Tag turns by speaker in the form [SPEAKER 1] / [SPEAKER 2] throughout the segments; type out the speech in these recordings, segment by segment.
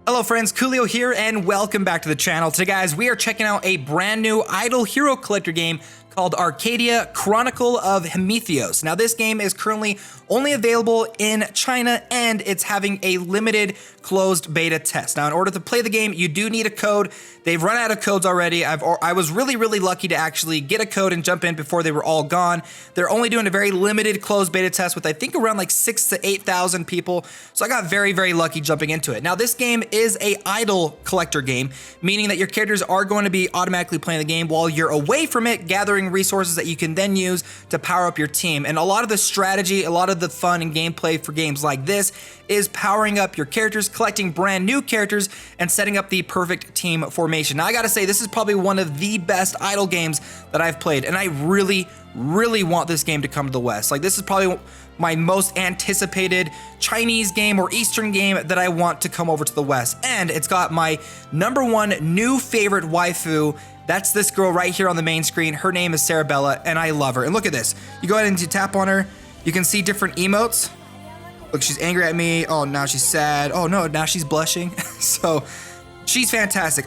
[SPEAKER 1] Hello friends, Koolio here and welcome back to the channel. Today guys, we are checking out a brand new idle hero collector game called ARKADIA Chronicle of HEMITHEOS. Now this game is currently only available in China and it's having a limited closed beta test. Now in order to play the game, you do need a code. They've run out of codes already. I was really lucky to actually get a code and jump in before they were all gone. They're only doing a very limited closed beta test with I think around like 6,000 to 8,000 people. So I got very lucky jumping into it. Now this game is a idle collector game, meaning that your characters are going to be automatically playing the game while you're away from it, gathering resources that you can then use to power up your team. And a lot of the strategy, a lot of the fun and gameplay for games like this is powering up your characters, collecting brand new characters, and setting up the perfect team formation. Now I gotta say, this is probably one of the best idle games that I've played, and I really want this game to come to the West. Like, this is probably my most anticipated Chinese game or Eastern game that I want to come over to the West. And it's got my #1 new favorite waifu. That's this girl right here on the main screen. Her name is Sarabella, and I love her. And look at this. You go ahead and you tap on her. You can see different emotes. Look, she's angry at me. Oh, now she's sad. Oh no, now she's blushing. So she's fantastic.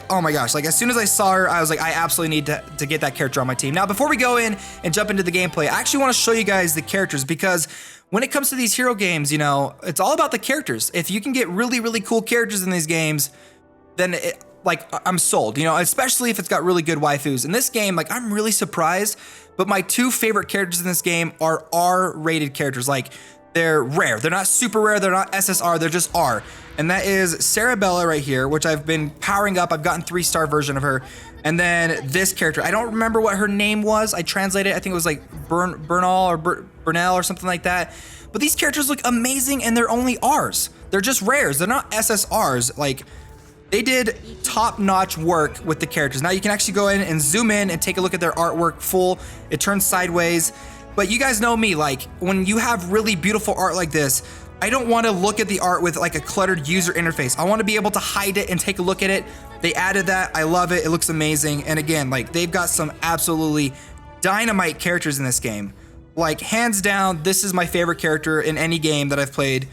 [SPEAKER 1] Oh my gosh, like as soon as I saw her, I was like, I absolutely need to get that character on my team. Now, before we go in and jump into the gameplay, I actually want to show you guys the characters, because when it comes to these hero games, you know, it's all about the characters. If you can get really cool characters in these games, then I'm sold, you know, especially if it's got really good waifus. In this game, like, I'm really surprised, but my two favorite characters in this game are R-rated characters. Like, they're rare. They're not super rare. They're not SSR. They're just R. And that is Sarabella right here, which I've been powering up. I've gotten 3-star version of her. And then this character, I don't remember what her name was. I translated it. I think it was like Bernal or Bernal or something like that. But these characters look amazing, and they're only Rs. They're just rares. They're not SSRs. Like, they did top-notch work with the characters. Now you can actually go in and zoom in and take a look at their artwork full. It turns sideways. But you guys know me, like, when you have really beautiful art like this, I don't want to look at the art with like a cluttered user interface. I want to be able to hide it and take a look at it. They added that. I love it. It looks amazing. And again, like, they've got some absolutely dynamite characters in this game. Like, hands down, this is my favorite character in any game that I've played.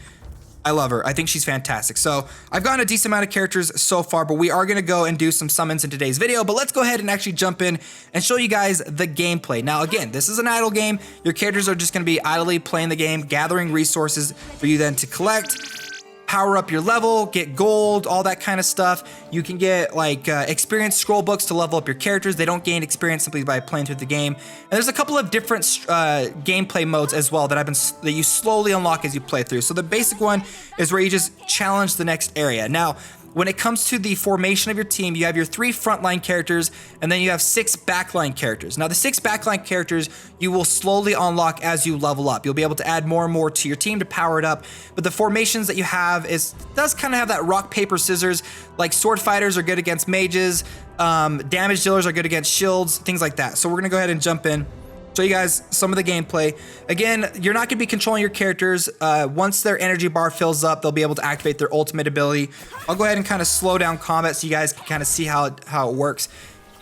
[SPEAKER 1] I love her. I think she's fantastic. So I've gotten a decent amount of characters so far, but we are going to go and do some summons in today's video. But let's go ahead and actually jump in and show you guys the gameplay. Now, again, this is an idle game. Your characters are just going to be idly playing the game, gathering resources for you then to collect, power up your level, get gold, all that kind of stuff. You can get like experience scroll books to level up your characters. They don't gain experience simply by playing through the game. And there's a couple of different gameplay modes as well that you slowly unlock as you play through. So the basic one is where you just challenge the next area. Now, when it comes to the formation of your team, you have your 3 frontline characters, and then you have 6 backline characters. Now, the 6 backline characters you will slowly unlock as you level up. You'll be able to add more and more to your team to power it up. But the formations that you have does kind of have that rock, paper, scissors. Like, sword fighters are good against mages, damage dealers are good against shields, things like that. So we're gonna go ahead and jump in, show you guys some of the gameplay. Again, you're not going to be controlling your characters. Once their energy bar fills up, they'll be able to activate their ultimate ability. I'll go ahead and kind of slow down combat so you guys can kind of see how it works.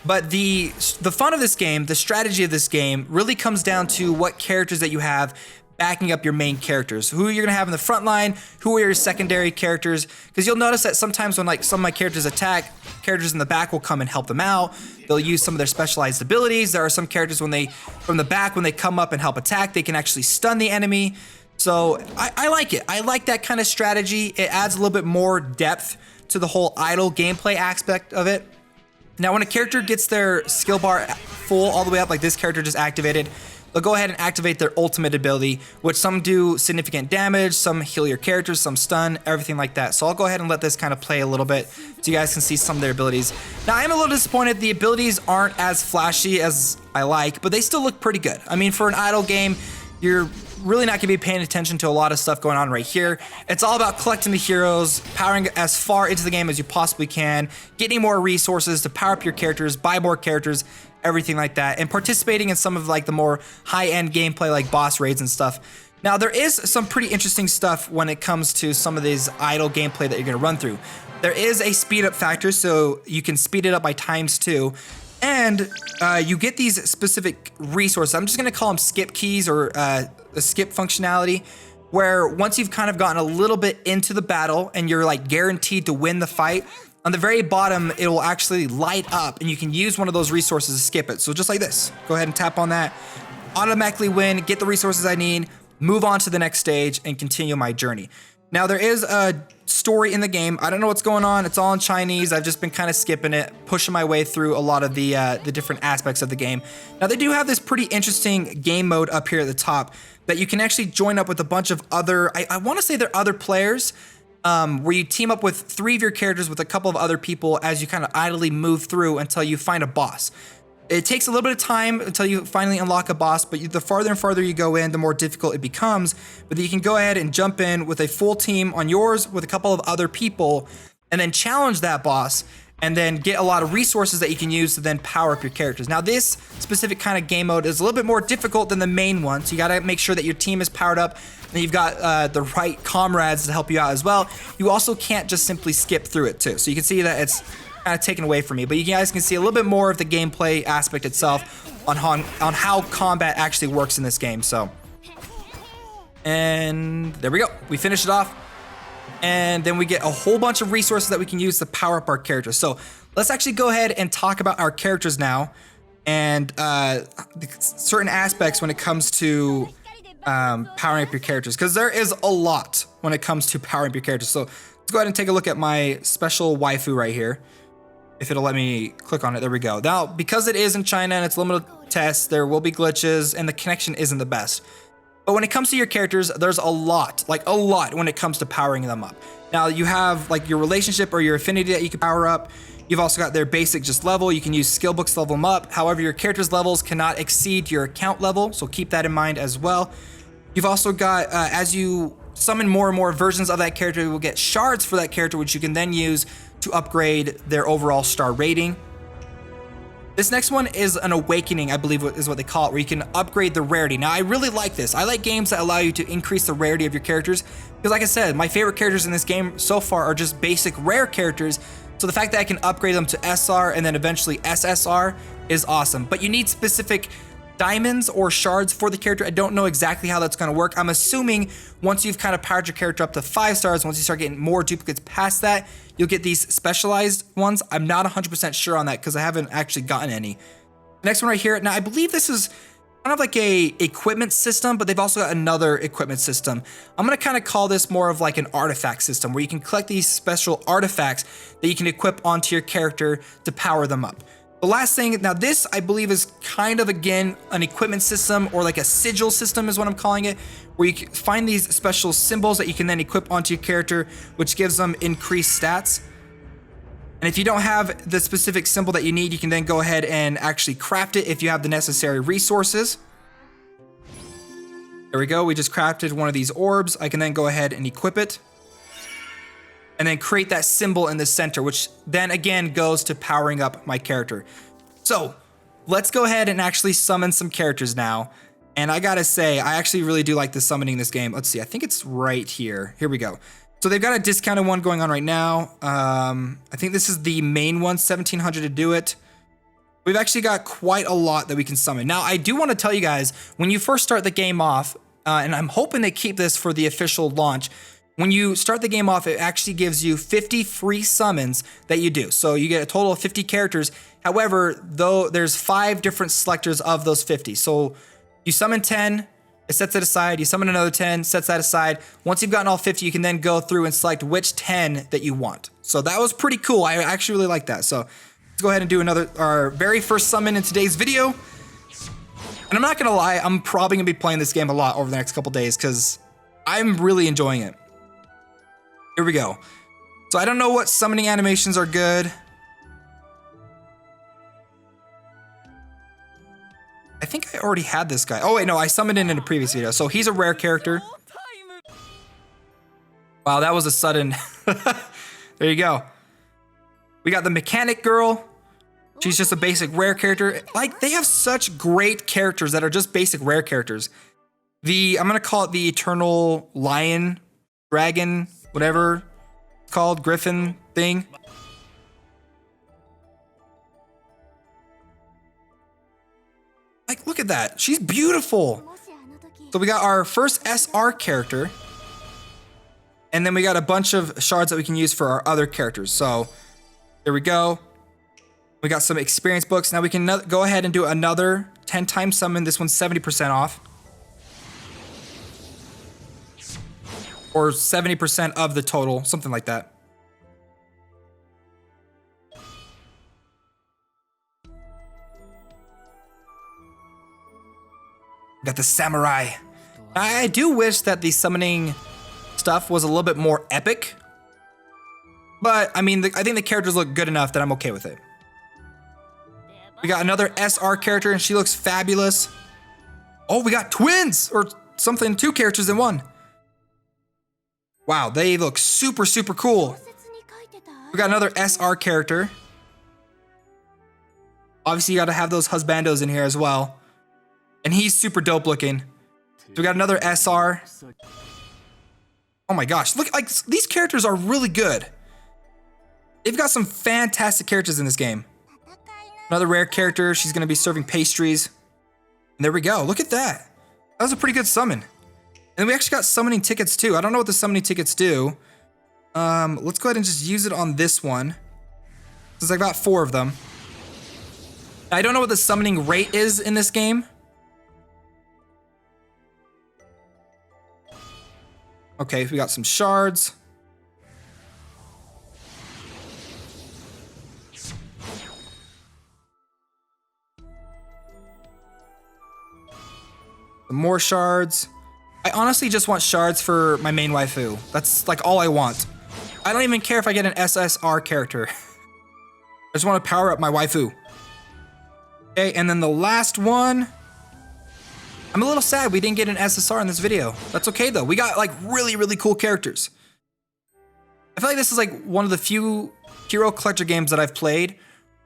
[SPEAKER 1] But the fun of this game, the strategy of this game, really comes down to what characters that you have backing up your main characters. Who you're gonna have in the front line, who are your secondary characters, because you'll notice that sometimes when like some of my characters attack, characters in the back will come and help them out. They'll use some of their specialized abilities. There are some characters from the back, when they come up and help attack, they can actually stun the enemy. So I like it. I like that kind of strategy. It adds a little bit more depth to the whole idle gameplay aspect of it. Now, when a character gets their skill bar full all the way up, like this character just activated, they'll go ahead and activate their ultimate ability, which some do significant damage, some heal your characters, some stun, everything like that. So I'll go ahead and let this kind of play a little bit so you guys can see some of their abilities. Now, I am a little disappointed the abilities aren't as flashy as I like, but they still look pretty good. I mean, for an idle game, you're really not gonna be paying attention to a lot of stuff going on right here. It's all about collecting the heroes, powering as far into the game as you possibly can, getting more resources to power up your characters, buy more characters, everything like that, and participating in some of like the more high-end gameplay like boss raids and stuff. Now, there is some pretty interesting stuff when it comes to some of these idle gameplay that you're gonna run through. There is a speed up factor, so you can speed it up by ×2. And you get these specific resources. I'm just gonna call them skip keys or a skip functionality. where once you've kind of gotten a little bit into the battle and you're like guaranteed to win the fight, on the very bottom, it will actually light up and you can use one of those resources to skip it. So just like this, go ahead and tap on that, automatically win, get the resources I need, move on to the next stage and continue my journey. Now there is a story in the game. I don't know what's going on. It's all in Chinese. I've just been kind of skipping it, pushing my way through a lot of the different aspects of the game. Now they do have this pretty interesting game mode up here at the top that you can actually join up with a bunch of other, I want to say they're other players, where you team up with 3 of your characters with a couple of other people as you kind of idly move through until you find a boss. It takes a little bit of time until you finally unlock a boss, but the farther and farther you go in, the more difficult it becomes. But you can go ahead and jump in with a full team on yours with a couple of other people and then challenge that boss and then get a lot of resources that you can use to then power up your characters. Now this specific kind of game mode is a little bit more difficult than the main one, so you gotta make sure that your team is powered up and you've got the right comrades to help you out as well. You also can't just simply skip through it too. So you can see that it's kind of taken away from me, but you guys can see a little bit more of the gameplay aspect itself on how combat actually works in this game. So, and there we go. We finished it off. And then we get a whole bunch of resources that we can use to power up our characters. So let's actually go ahead and talk about our characters now and certain aspects when it comes to powering up your characters, because there is a lot when it comes to powering up your characters. So let's go ahead and take a look at my special waifu right here. If it'll let me click on it, there we go. Now, because it is in China and it's limited tests, there will be glitches and the connection isn't the best. But when it comes to your characters, there's a lot when it comes to powering them up. Now you have like your relationship or your affinity that you can power up. You've also got their basic just level. You can use skill books to level them up. However, your character's levels cannot exceed your account level, so keep that in mind as well. You've also got, as you summon more and more versions of that character, you will get shards for that character, which you can then use to upgrade their overall star rating. This next one is an awakening, I believe is what they call it, where you can upgrade the rarity. Now, I really like this. I like games that allow you to increase the rarity of your characters, because like I said, my favorite characters in this game so far are just basic rare characters. So the fact that I can upgrade them to SR and then eventually SSR is awesome. But you need specific diamonds or shards for the character. I don't know exactly how that's going to work. I'm assuming once you've kind of powered your character up to 5 stars, once you start getting more duplicates past that, you'll get these specialized ones. I'm not 100% sure on that because I haven't actually gotten any. Next one right here. Now, I believe this is kind of like a equipment system, but they've also got another equipment system. I'm going to kind of call this more of like an artifact system where you can collect these special artifacts that you can equip onto your character to power them up. The last thing, now this I believe is kind of, again, an equipment system or like a sigil system is what I'm calling it, where you can find these special symbols that you can then equip onto your character, which gives them increased stats. And if you don't have the specific symbol that you need, you can then go ahead and actually craft it if you have the necessary resources. There we go, we just crafted one of these orbs. I can then go ahead and equip it. And then create that symbol in the center, which then again goes to powering up my character. So let's go ahead and actually summon some characters now. And I gotta say, I actually really do like the summoning in this game. Let's see, I think it's right here. Here we go. So they've got a discounted one going on right now. I think this is the main one, 1700 to do it. We've actually got quite a lot that we can summon. Now, I do want to tell you guys, when you first start the game off, and I'm hoping they keep this for the official launch, when you start the game off, it actually gives you 50 free summons that you do. So you get a total of 50 characters. However, though there's 5 different selectors of those 50. So you summon 10, it sets it aside. You summon another 10, sets that aside. Once you've gotten all 50, you can then go through and select which 10 that you want. So that was pretty cool. I actually really like that. So let's go ahead and do our very first summon in today's video. And I'm not gonna lie, I'm probably gonna be playing this game a lot over the next couple days because I'm really enjoying it. Here we go. So I don't know what summoning animations are good. I think I already had this guy. Oh wait, no, I summoned in a previous video. So he's a rare character. Wow, that was a sudden. There you go. We got the mechanic girl. She's just a basic rare character. Like, they have such great characters that are just basic rare characters. I'm gonna call it the Eternal Lion, Dragon, whatever it's called, Griffin thing. Like, look at that. She's beautiful. So we got our first SR character. And then we got a bunch of shards that we can use for our other characters. So here we go. We got some experience books. Now we can go ahead and do another 10 times summon. This one's 70% off. Or 70% of the total, something like that. Got the samurai. I do wish that the summoning stuff was a little bit more epic. But, I mean, I think the characters look good enough that I'm okay with it. We got another SR character, and she looks fabulous. Oh, we got twins! Or something, 2 characters in one. Wow, they look super, super cool. We got another SR character. Obviously, you gotta have those husbandos in here as well. And he's super dope looking. So we got another SR. Oh my gosh, look, like, these characters are really good. They've got some fantastic characters in this game. Another rare character, she's gonna be serving pastries. And there we go, look at that. That was a pretty good summon. And we actually got summoning tickets too. I don't know what the summoning tickets do. Let's go ahead and just use it on this one, since I got 4 of them. I don't know what the summoning rate is in this game. Okay, we got some shards. Some more shards. I honestly just want shards for my main waifu. That's like all I want. I don't even care if I get an SSR character. I just want to power up my waifu. Okay, and then the last one. I'm a little sad we didn't get an SSR in this video. That's okay though. We got like really, really cool characters. I feel like this is like one of the few hero collector games that I've played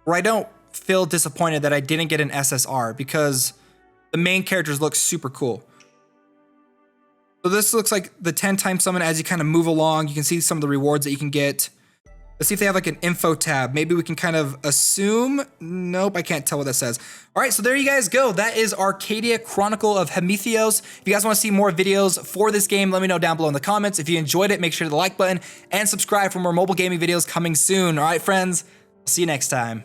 [SPEAKER 1] where I don't feel disappointed that I didn't get an SSR because the main characters look super cool. So this looks like the 10 times summon as you kind of move along. You can see some of the rewards that you can get. Let's see if they have like an info tab. Maybe we can kind of assume. Nope, I can't tell what that says. All right, so there you guys go. That is ARKADIA Chronicle of HEMITHEOS. If you guys want to see more videos for this game, let me know down below in the comments. If you enjoyed it, make sure to hit the like button and subscribe for more mobile gaming videos coming soon. All right, friends, see you next time.